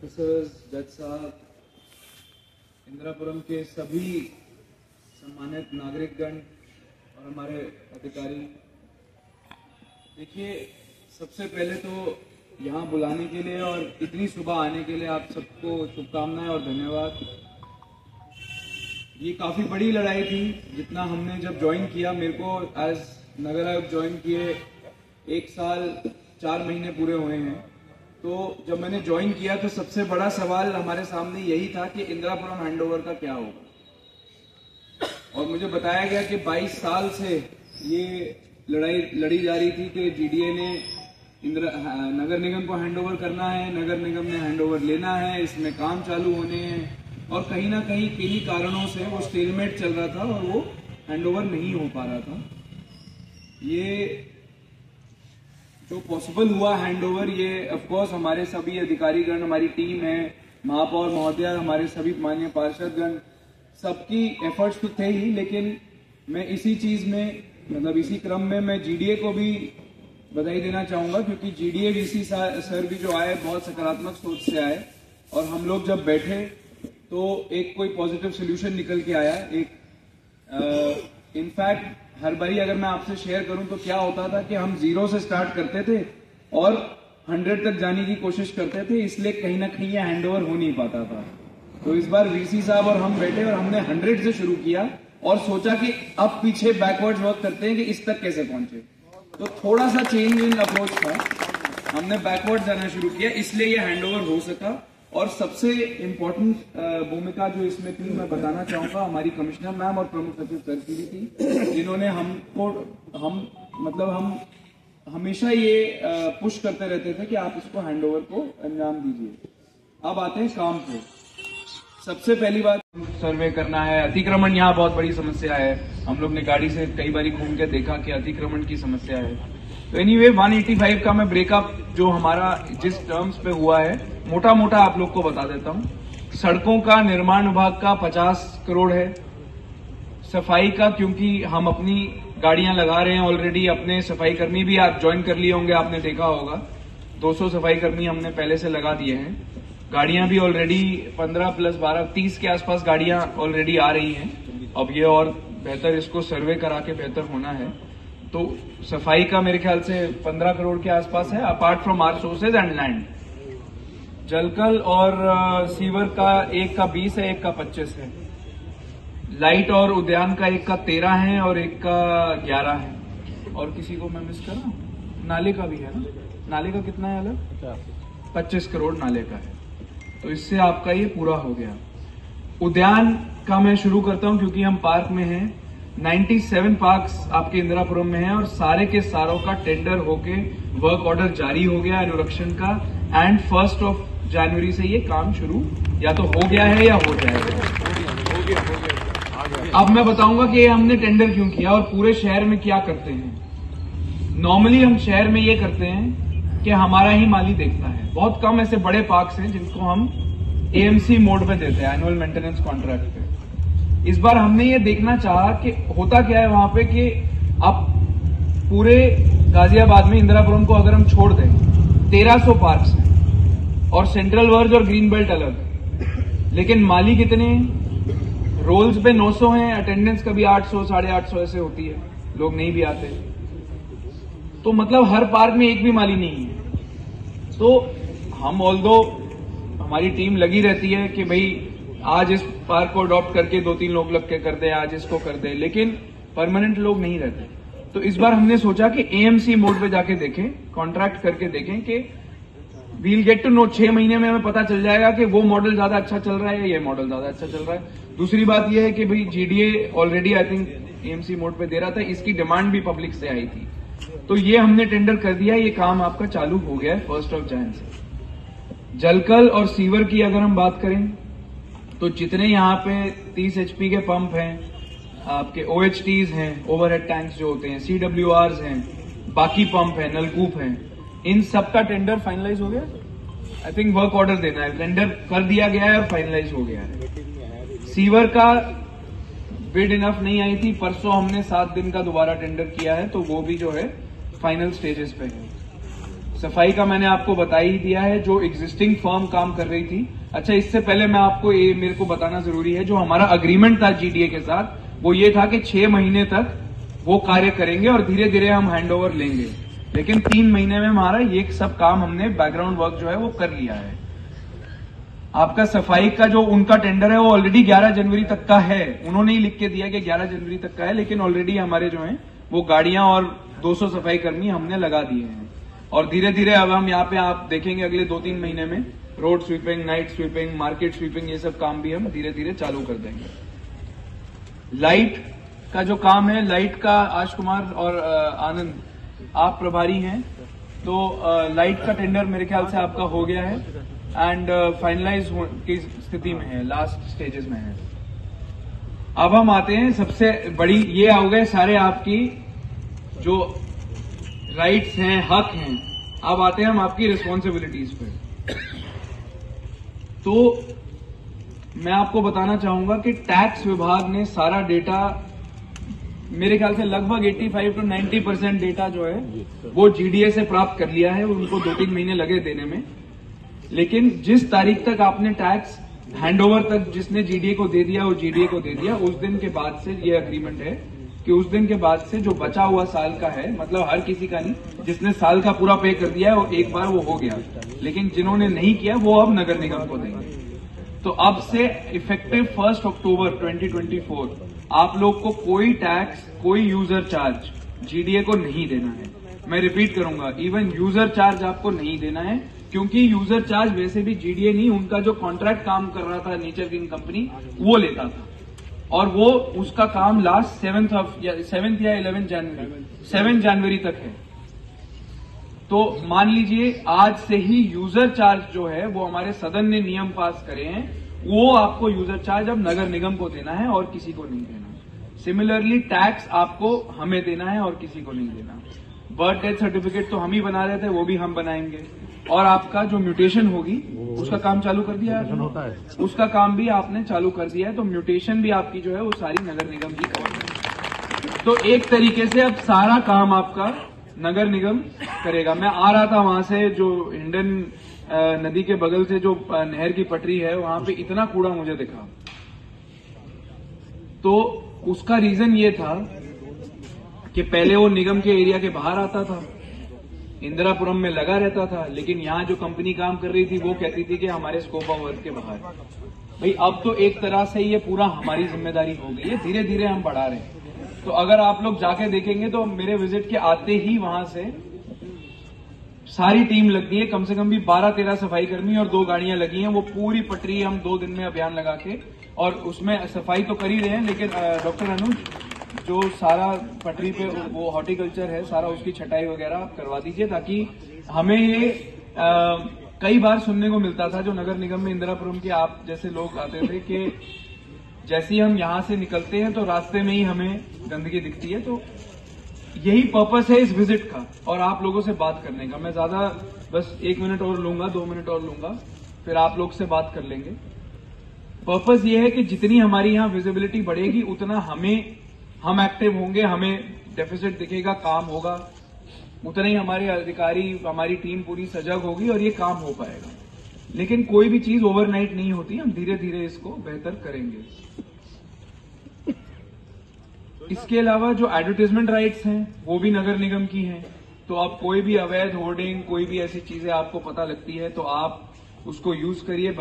Officers, जज साहब, इंदिरापुरम के सभी सम्मानित नागरिकगण और हमारे अधिकारी, देखिए सबसे पहले तो यहाँ बुलाने के लिए और इतनी सुबह आने के लिए आप सबको शुभकामनाएं और धन्यवाद। ये काफ़ी बड़ी लड़ाई थी। जितना हमने जब ज्वाइन किया, मेरे को एज नगर आयुक्त ज्वाइन किए 1 साल 4 महीने पूरे हुए हैं। तो जब मैंने ज्वाइन किया तो सबसे बड़ा सवाल हमारे सामने यही था कि इंदिरापुरम हैंडओवर का क्या होगा। और मुझे बताया गया कि 22 साल से ये लड़ाई लड़ी जा रही थी कि जीडीए ने नगर निगम को हैंडओवर करना है, नगर निगम ने हैंडओवर लेना है, इसमें काम चालू होने हैं, और कहीं ना कहीं किन्हीं कारणों से वो स्टेलमेट चल रहा था और वो हैंडओवर नहीं हो पा रहा था। ये जो पॉसिबल हुआ हैंडओवर, ये ऑफ कोर्स हमारे सभी अधिकारीगण, हमारी टीम है, महापौर महोदय, हमारे सभी माननीय पार्षदगण, सबकी एफर्ट्स तो थे ही, लेकिन मैं इसी चीज में मतलब इसी क्रम में मैं जीडीए को भी बधाई देना चाहूंगा, क्योंकि जीडीए वीसी सर भी जो आए बहुत सकारात्मक सोच से आए, और हम लोग जब बैठे तो एक कोई पॉजिटिव सोल्यूशन निकल के आया। एक इनफैक्ट हर बारी अगर मैं आपसे शेयर करूं तो क्या होता था कि हम 0 से स्टार्ट करते थे और 100 तक जाने की कोशिश करते थे, इसलिए कहीं ना कहीं यह हैंडओवर हो नहीं पाता था। तो इस बार वीसी साहब और हम बैठे और हमने 100 से शुरू किया और सोचा कि अब पीछे बैकवर्ड वर्क करते हैं कि इस तक कैसे पहुंचे। तो थोड़ा सा चेंज इन अप्रोच था, हमने बैकवर्ड जाना शुरू किया, इसलिए ये हैंडओवर हो सका। और सबसे इम्पोर्टेंट भूमिका जो इसमें थी मैं बताना चाहूंगा, हमारी कमिश्नर मैम और प्रमुख सचिव सर की भी थी, जिन्होंने हम हमेशा ये पुश करते रहते थे कि आप इसको हैंडओवर को अंजाम दीजिए। अब आते हैं काम पे। सबसे पहली बात सर्वे करना है। अतिक्रमण यहाँ बहुत बड़ी समस्या है, हम लोग ने गाड़ी से कई बार घूम के देखा कि अतिक्रमण की समस्या है। तो एनीवे 185 का मैं ब्रेकअप जो हमारा जिस टर्म्स पे हुआ है मोटा मोटा आप लोग को बता देता हूं। सड़कों का निर्माण विभाग का 50 करोड़ है। सफाई का, क्योंकि हम अपनी गाड़ियां लगा रहे हैं ऑलरेडी, अपने सफाई कर्मी भी आप ज्वाइन कर लिए होंगे, आपने देखा होगा 200 सफाई कर्मी हमने पहले से लगा दिए हैं। गाड़ियां भी ऑलरेडी 15 + 12 30 के आसपास गाड़ियां ऑलरेडी आ रही हैं। अब ये और बेहतर इसको सर्वे करा के बेहतर होना है। तो सफाई का मेरे ख्याल से 15 करोड़ के आसपास है, apart from our sources and land. जलकल और सीवर का एक का 20 है, एक का 25 है। लाइट और उद्यान का एक का 13 है और एक का 11 है। और किसी को मैं मिस कर रहा हूं? नाले का भी है ना? नाले का कितना है अलग? 25 करोड़ नाले का है। तो इससे आपका ये पूरा हो गया। उद्यान का मैं शुरू करता हूं क्योंकि हम पार्क में हैं। 97 पार्क्स आपके इंदिरापुरम में हैं और सारे के सारों का टेंडर होके वर्क ऑर्डर जारी हो गया अनुरक्षण का, एंड 1 जनवरी से ये काम शुरू या तो हो गया है या हो जाएगा। अब मैं बताऊंगा कि हमने टेंडर क्यों किया और पूरे शहर में क्या करते हैं। नॉर्मली हम शहर में ये करते हैं कि हमारा ही माली देखता है। बहुत कम ऐसे बड़े पार्क्स हैं जिनको हम एएमसी मोड पे देते हैं, एनुअल मेंटेनेंस कॉन्ट्रैक्ट पे। इस बार हमने ये देखना चाहा कि होता क्या है वहां पे, कि अब पूरे गाजियाबाद में इंदिरापुरम को अगर हम छोड़ दें 1300 पार्क्स हैं और सेंट्रल वर्ज और ग्रीन बेल्ट अलग, लेकिन माली कितने हैं? रोल्स पे 900 हैं, अटेंडेंस कभी 800 850 ऐसे होती है, लोग नहीं भी आते। तो मतलब हर पार्क में एक भी माली नहीं है। तो हम ऑल्दो हमारी टीम लगी रहती है कि भाई आज इस पार्क को अडॉप्ट करके 2-3 लोग लग के कर दे, आज इसको कर दे, लेकिन परमानेंट लोग नहीं रहते। तो इस बार हमने सोचा कि एएमसी मोड पे जाके देखें, कॉन्ट्रैक्ट करके देखें कि वील गेट टू नो। 6 महीने में हमें पता चल जाएगा कि वो मॉडल ज्यादा अच्छा चल रहा है या ये मॉडल ज्यादा अच्छा चल रहा है। दूसरी बात यह है कि भाई GDA already I think AMC mode पे दे रहा था, इसकी डिमांड भी पब्लिक से आई थी। तो ये हमने टेंडर कर दिया, ये काम आपका चालू हो गया है 1 जनवरी से। जलकल और सीवर की अगर हम बात करें तो जितने यहाँ पे 30 HP के पंप हैं, आपके OHTs हैं, ओवरहेड टैंक्स जो होते हैं, CWRs हैं, बाकी पंप हैं, नलकूप हैं, इन सब का टेंडर फाइनलाइज हो गया। आई थिंक वर्क ऑर्डर देना है, टेंडर कर दिया गया है और फाइनलाइज हो गया है। सीवर का बिड इनफ नहीं आई थी, परसों हमने 7 दिन का दोबारा टेंडर किया है, तो वो भी जो है फाइनल स्टेजेस पे है। सफाई का मैंने आपको बता ही दिया है, जो एग्जिस्टिंग फर्म काम कर रही थी। अच्छा, इससे पहले मैं आपको मेरे को बताना जरूरी है, जो हमारा अग्रीमेंट था जीडीए के साथ, वो ये था कि 6 महीने तक वो कार्य करेंगे और धीरे धीरे हम हैंडओवर लेंगे। लेकिन 3 महीने में हमारा ये सब काम हमने बैकग्राउंड वर्क जो है वो कर लिया है। आपका सफाई का जो उनका टेंडर है वो ऑलरेडी 11 जनवरी तक का है। उन्होंने ही लिख के दिया कि 11 जनवरी तक का है, लेकिन ऑलरेडी हमारे जो है वो गाड़ियां और 200 सफाई कर्मी हमने लगा दिए हैं। और धीरे धीरे अब हम यहाँ पे आप देखेंगे अगले 2-3 महीने में road sweeping, night sweeping, market sweeping, ये सब काम भी हम धीरे धीरे चालू कर देंगे। लाइट का जो काम है, लाइट का आश कुमार और आनंद आप प्रभारी हैं, तो लाइट का टेंडर मेरे ख्याल से आपका हो गया है एंड फाइनलाइज की स्थिति में है, लास्ट स्टेजेस में है। अब हम आते हैं सबसे बड़ी, ये हो गए सारे आपकी जो राइट्स हैं, हक हैं। अब आते हैं हम आपकी रिस्पॉन्सिबिलिटीज पे। तो मैं आपको बताना चाहूंगा कि टैक्स विभाग ने सारा डेटा, मेरे ख्याल से लगभग 85 to 90% डेटा जो है वो जीडीए से प्राप्त कर लिया है। उनको 2-3 महीने लगे देने में, लेकिन जिस तारीख तक आपने टैक्स हैंडओवर तक जिसने जीडीए को दे दिया वो जीडीए को दे दिया, उस दिन के बाद से ये अग्रीमेंट है कि उस दिन के बाद से जो बचा हुआ साल का है, मतलब हर किसी का नहीं, जिसने साल का पूरा पे कर दिया है वो एक बार वो हो गया, लेकिन जिन्होंने नहीं किया वो अब नगर निगम को देंगे। तो अब से इफेक्टिव 1 अक्टूबर 2024 आप लोग को कोई टैक्स, कोई यूजर चार्ज जीडीए को नहीं देना है। मैं रिपीट करूंगा, इवन यूजर चार्ज आपको नहीं देना है, क्योंकि यूजर चार्ज वैसे भी जीडीए नहीं, उनका जो कॉन्ट्रैक्ट काम कर रहा था नेचर किंग कंपनी वो लेता था, और वो उसका काम लास्ट 7 या 11 जनवरी 7 जनवरी तक है। तो मान लीजिए आज से ही यूजर चार्ज जो है वो हमारे सदन ने नियम पास करे हैं, वो आपको यूजर चार्ज अब नगर निगम को देना है और किसी को नहीं देना। सिमिलरली टैक्स आपको हमें देना है और किसी को नहीं देना। बर्थ डेथ सर्टिफिकेट तो हम ही बना रहे थे, वो भी हम बनाएंगे। और आपका जो म्यूटेशन होगी उसका काम चालू कर दिया है, उसका काम भी आपने चालू कर दिया है। तो म्यूटेशन भी आपकी जो है वो सारी नगर निगम की करेगी। तो एक तरीके से अब सारा काम आपका नगर निगम करेगा। मैं आ रहा था वहां से, जो हिंडन नदी के बगल से जो नहर की पटरी है, वहां पे इतना कूड़ा मुझे दिखा। तो उसका रीजन ये था कि पहले वो निगम के एरिया के बाहर आता था, इंदिरापुरम में लगा रहता था, लेकिन यहाँ जो कंपनी काम कर रही थी वो कहती थी कि हमारे स्कोप ऑफ वर्क के बाहर। भाई अब तो एक तरह से ये पूरा हमारी जिम्मेदारी हो गई है, धीरे धीरे हम बढ़ा रहे हैं। तो अगर आप लोग जाके देखेंगे तो मेरे विजिट के आते ही वहां से सारी टीम लग गई है, कम से कम भी 12-13 सफाई कर्मी और 2 गाड़ियां लगी हैं। वो पूरी पटरी हम 2 दिन में अभियान लगा के, और उसमें सफाई तो कर ही रहे हैं, लेकिन डॉक्टर अनुज जो सारा पटरी पे वो हॉर्टिकल्चर है सारा, उसकी छटाई वगैरह आप करवा दीजिए, ताकि हमें ये कई बार सुनने को मिलता था जो नगर निगम में इंदिरापुरम के आप जैसे लोग आते थे कि जैसे ही हम यहां से निकलते हैं तो रास्ते में ही हमें गंदगी दिखती है। तो यही पर्पस है इस विजिट का और आप लोगों से बात करने का। मैं ज्यादा बस 1 मिनट और लूंगा, 2 मिनट और लूंगा, फिर आप लोग से बात कर लेंगे। पर्पस ये है कि जितनी हमारी यहाँ विजिबिलिटी बढ़ेगी उतना हम एक्टिव होंगे, हमें डेफिसिट दिखेगा, काम होगा, उतना ही हमारे अधिकारी, हमारी टीम पूरी सजग होगी और ये काम हो पाएगा। लेकिन कोई भी चीज ओवरनाइट नहीं होती, हम धीरे धीरे इसको बेहतर करेंगे। इसके अलावा जो एडवर्टाइजमेंट राइट्स हैं वो भी नगर निगम की हैं। तो अब कोई भी अवैध होर्डिंग, कोई भी ऐसी चीजें आपको पता लगती है तो आप उसको यूज करिए।